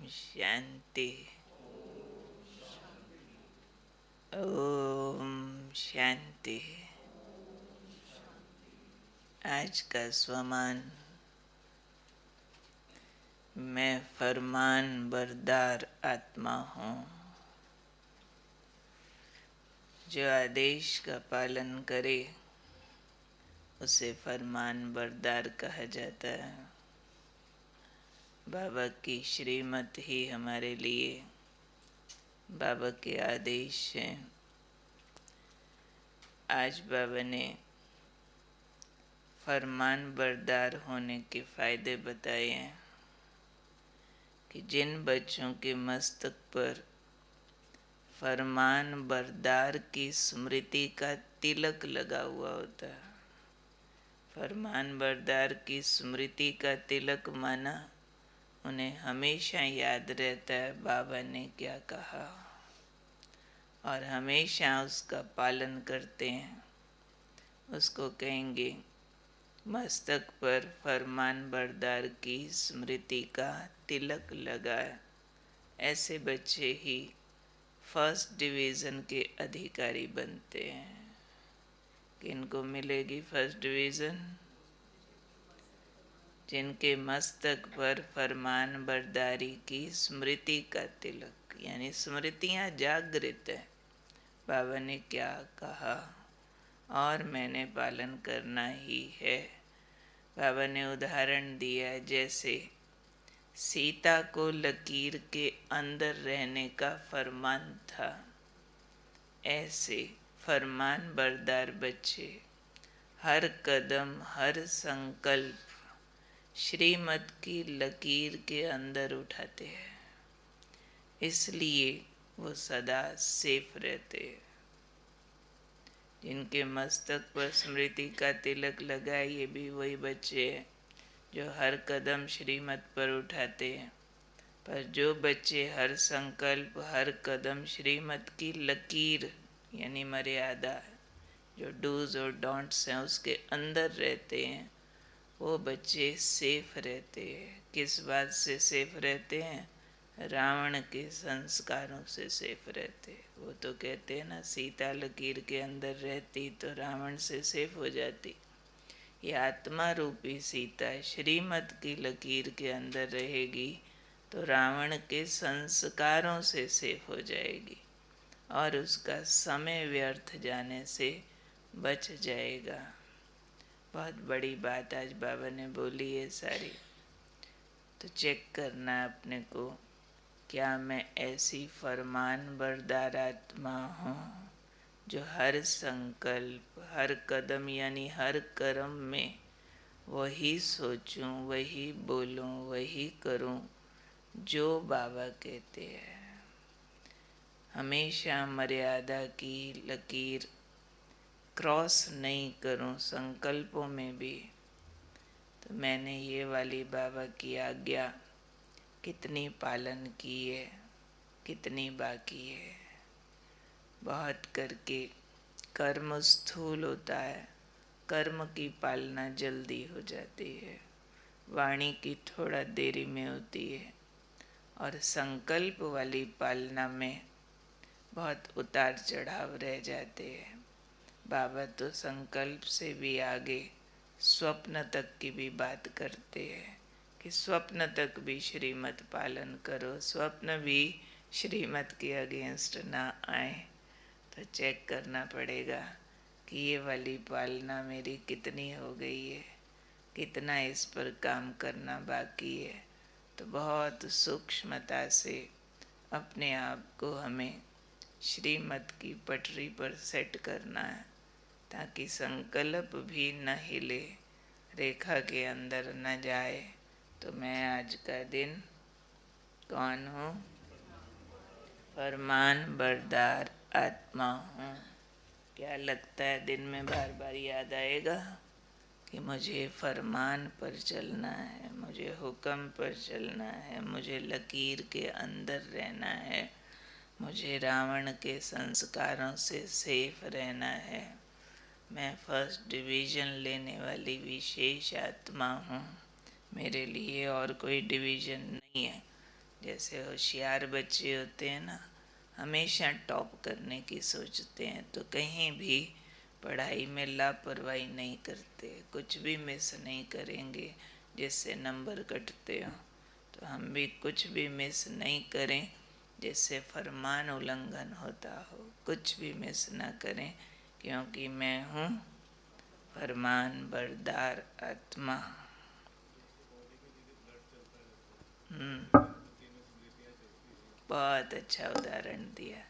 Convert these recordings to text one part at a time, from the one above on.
शांति। ओम शांति। आज का स्वमान, मैं फरमान बरदार आत्मा हूँ। जो आदेश का पालन करे उसे फरमान बरदार कहा जाता है। बाबा की श्रीमत ही हमारे लिए बाबा के आदेश हैं। आज बाबा ने फरमान बरदार होने के फायदे बताए हैं कि जिन बच्चों के मस्तक पर फरमान बरदार की स्मृति का तिलक लगा हुआ होता है। फरमान बरदार की स्मृति का तिलक माना उन्हें हमेशा याद रहता है बाबा ने क्या कहा और हमेशा उसका पालन करते हैं। उसको कहेंगे मस्तक पर फरमान बरदार की स्मृति का तिलक लगा है। ऐसे बच्चे ही फर्स्ट डिवीज़न के अधिकारी बनते हैं। किनको मिलेगी फर्स्ट डिवीज़न? जिनके मस्तक पर फरमान बरदारी की स्मृति का तिलक, यानी स्मृतियाँ जागृत है। बाबा ने क्या कहा और मैंने पालन करना ही है। बाबा ने उदाहरण दिया, जैसे सीता को लकीर के अंदर रहने का फरमान था, ऐसे फरमान बरदार बच्चे हर कदम हर संकल्प श्रीमत की लकीर के अंदर उठाते हैं, इसलिए वो सदा सेफ रहते हैं। जिनके मस्तक पर स्मृति का तिलक लगा है, ये भी वही बच्चे हैं जो हर कदम श्रीमत पर उठाते हैं। पर जो बच्चे हर संकल्प हर कदम श्रीमत की लकीर यानी मर्यादा, जो डूज और डोंट्स हैं, उसके अंदर रहते हैं, वो बच्चे सेफ रहते हैं। किस बात से सेफ रहते हैं? रावण के संस्कारों से सेफ रहते। वो तो कहते हैं ना, सीता लकीर के अंदर रहती तो रावण से सेफ हो जाती। ये आत्मा रूपी सीता श्रीमत की लकीर के अंदर रहेगी तो रावण के संस्कारों से सेफ हो जाएगी और उसका समय व्यर्थ जाने से बच जाएगा। बहुत बड़ी बात आज बाबा ने बोली है सारी। तो चेक करना है अपने को, क्या मैं ऐसी फरमान बरदार आत्मा हूँ जो हर संकल्प हर कदम यानी हर कर्म में वही सोचूं, वही बोलूं, वही करूं जो बाबा कहते हैं। हमेशा मर्यादा की लकीर क्रॉस नहीं करूं संकल्पों में भी। तो मैंने ये वाली बाबा की आज्ञा कितनी पालन की है, कितनी बाकी है। बहुत करके कर्म स्थूल होता है, कर्म की पालना जल्दी हो जाती है, वाणी की थोड़ा देरी में होती है, और संकल्प वाली पालना में बहुत उतार चढ़ाव रह जाते हैं। बाबा तो संकल्प से भी आगे स्वप्न तक की भी बात करते हैं कि स्वप्न तक भी श्रीमत पालन करो, स्वप्न भी श्रीमत के अगेंस्ट ना आए। तो चेक करना पड़ेगा कि ये वाली पालना मेरी कितनी हो गई है, कितना इस पर काम करना बाकी है। तो बहुत सूक्ष्मता से अपने आप को हमें श्रीमत की पटरी पर सेट करना है, ताकि संकल्प भी न हिले, रेखा के अंदर न जाए। तो मैं आज का दिन कौन हूँ? फरमान बरदार आत्मा हूँ। क्या लगता है दिन में बार बार याद आएगा कि मुझे फरमान पर चलना है, मुझे हुक्म पर चलना है, मुझे लकीर के अंदर रहना है, मुझे रावण के संस्कारों से सेफ रहना है। मैं फर्स्ट डिवीज़न लेने वाली विशेष आत्मा हूँ। मेरे लिए और कोई डिवीज़न नहीं है। जैसे होशियार बच्चे होते हैं ना, हमेशा टॉप करने की सोचते हैं, तो कहीं भी पढ़ाई में लापरवाही नहीं करते, कुछ भी मिस नहीं करेंगे जिससे नंबर कटते हो। तो हम भी कुछ भी मिस नहीं करें जिससे फरमान उल्लंघन होता हो, कुछ भी मिस ना करें, क्योंकि मैं हूँ फरमान बरदार आत्मा। बहुत अच्छा उदाहरण दिया।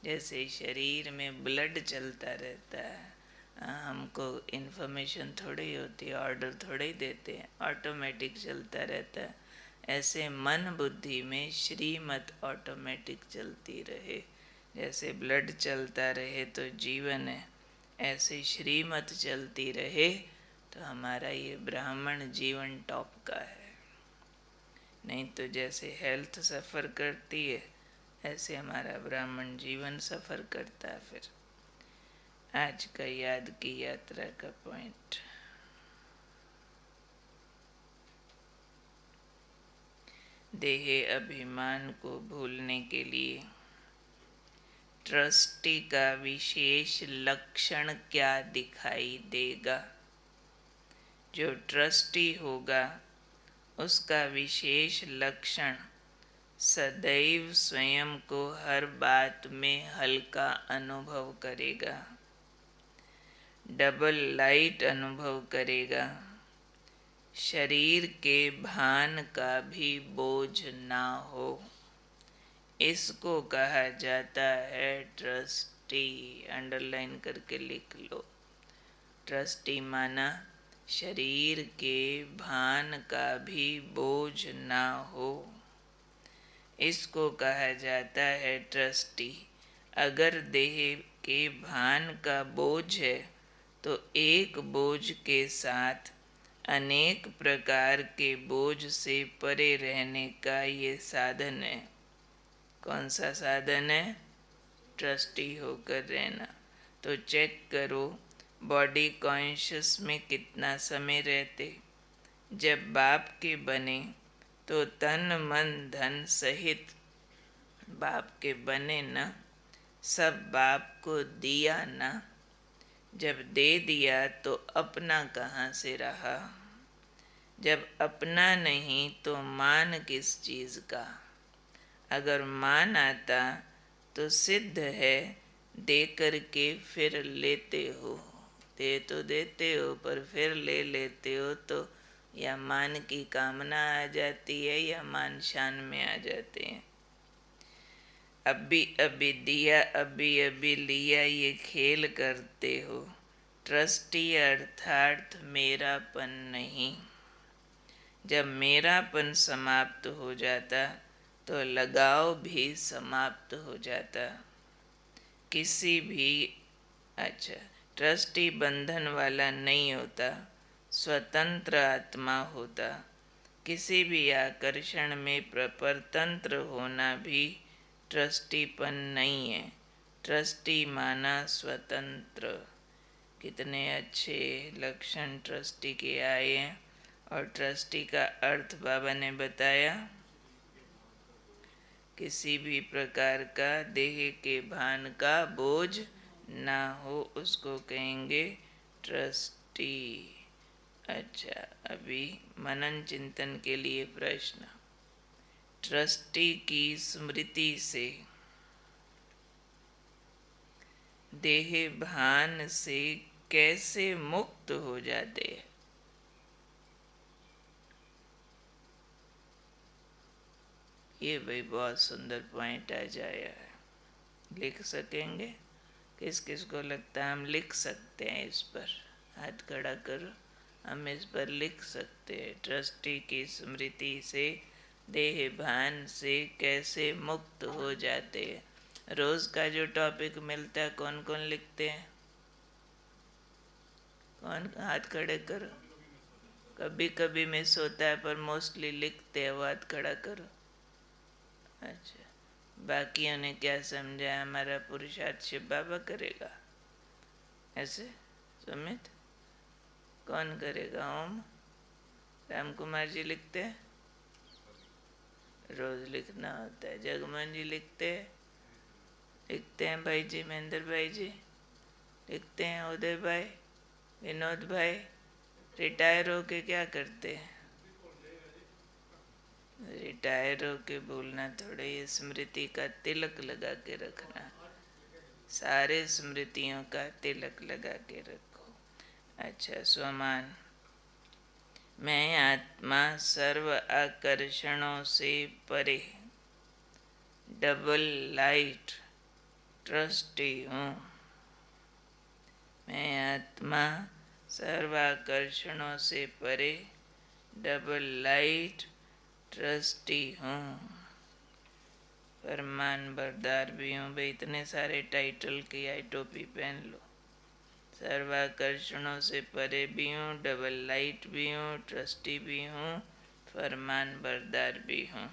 जैसे शरीर में ब्लड चलता रहता है, हमको इन्फॉर्मेशन थोड़ी होती है, ऑर्डर थोड़ी ही देते हैं, ऑटोमेटिक चलता रहता है। ऐसे मन बुद्धि में श्रीमत ऑटोमेटिक चलती रहे। जैसे ब्लड चलता रहे तो जीवन है, ऐसे श्रीमत चलती रहे तो हमारा ये ब्राह्मण जीवन टॉप का है। नहीं तो जैसे हेल्थ सफ़र करती है, ऐसे हमारा ब्राह्मण जीवन सफ़र करता है। फिर आज का याद की यात्रा का पॉइंट, देह अभिमान को भूलने के लिए ट्रस्टी का विशेष लक्षण क्या दिखाई देगा? जो ट्रस्टी होगा उसका विशेष लक्षण सदैव स्वयं को हर बात में हल्का अनुभव करेगा, डबल लाइट अनुभव करेगा, शरीर के भान का भी बोझ ना हो। इसको कहा जाता है ट्रस्टी। अंडरलाइन करके लिख लो। ट्रस्टी माना शरीर के भान का भी बोझ ना हो, इसको कहा जाता है ट्रस्टी। अगर देह के भान का बोझ है तो एक बोझ के साथ अनेक प्रकार के बोझ से परे रहने का ये साधन है। कौन सा साधन है? ट्रस्टी होकर रहना। तो चेक करो, बॉडी कॉन्शियस में कितना समय रहते। जब बाप के बने तो तन मन धन सहित बाप के बने न, सब बाप को दिया न। जब दे दिया तो अपना कहाँ से रहा? जब अपना नहीं तो मान किस चीज़ का? अगर मान आता तो सिद्ध है दे करके फिर लेते हो। दे तो देते हो पर फिर ले लेते हो, तो या मान की कामना आ जाती है या मान शान में आ जाते हैं। अभी अभी दिया अभी अभी लिया, ये खेल करते हो। ट्रस्टी अर्थात मेरापन नहीं। जब मेरापन समाप्त हो जाता तो लगाव भी समाप्त हो जाता। किसी भी ट्रस्टी बंधन वाला नहीं होता, स्वतंत्र आत्मा होता। किसी भी आकर्षण में परतंत्र होना भी ट्रस्टीपन नहीं है। ट्रस्टी माना स्वतंत्र। कितने अच्छे लक्षण ट्रस्टी के आए हैं। और ट्रस्टी का अर्थ बाबा ने बताया, किसी भी प्रकार का देह के भान का बोझ ना हो, उसको कहेंगे ट्रस्टी। अच्छा, अभी मनन चिंतन के लिए प्रश्न। ट्रस्टी की स्मृति से देह भान से कैसे मुक्त हो जाते हैं? ये भाई बहुत सुंदर पॉइंट आ जाया है। लिख सकेंगे? किस किस को लगता है हम लिख सकते हैं इस पर? हाथ खड़ा करो। हम इस पर लिख सकते हैं। ट्रस्टी की स्मृति से देह भान से कैसे मुक्त हो जाते हैं। रोज का जो टॉपिक मिलता है कौन कौन लिखते हैं? कौन? हाथ खड़े करो। कभी कभी मिस होता है पर मोस्टली लिखते हैं। वो हाथ खड़ा करो। अच्छा, बाकियों ने क्या समझा? हमारा पुरुषार्थ शिव बाबा करेगा ऐसे? सुमित कौन करेगा? ओम राम कुमार जी लिखते हैं। रोज लिखना होता है। जगमोहन जी लिखते हैं भाई जी, महेंद्र भाई जी लिखते हैं, उदय भाई, विनोद भाई रिटायर होके क्या करते हैं? रिटायर होके भूलना थोड़े, ये स्मृति का तिलक लगा के रखना, सारे स्मृतियों का तिलक लगा के रखो। अच्छा, स्वमान। मैं आत्मा सर्व आकर्षणों से परे डबल लाइट ट्रस्टी हूँ। मैं आत्मा सर्व आकर्षणों से परे डबल लाइट ट्रस्टी हूँ। फरमान बरदार भी हूँ। भाई इतने सारे टाइटल की आई टोपी पहन लो। सर्वाकर्षणों से परे भी हूँ, डबल लाइट भी हूँ, ट्रस्टी भी हूँ, फरमान बरदार भी हूँ।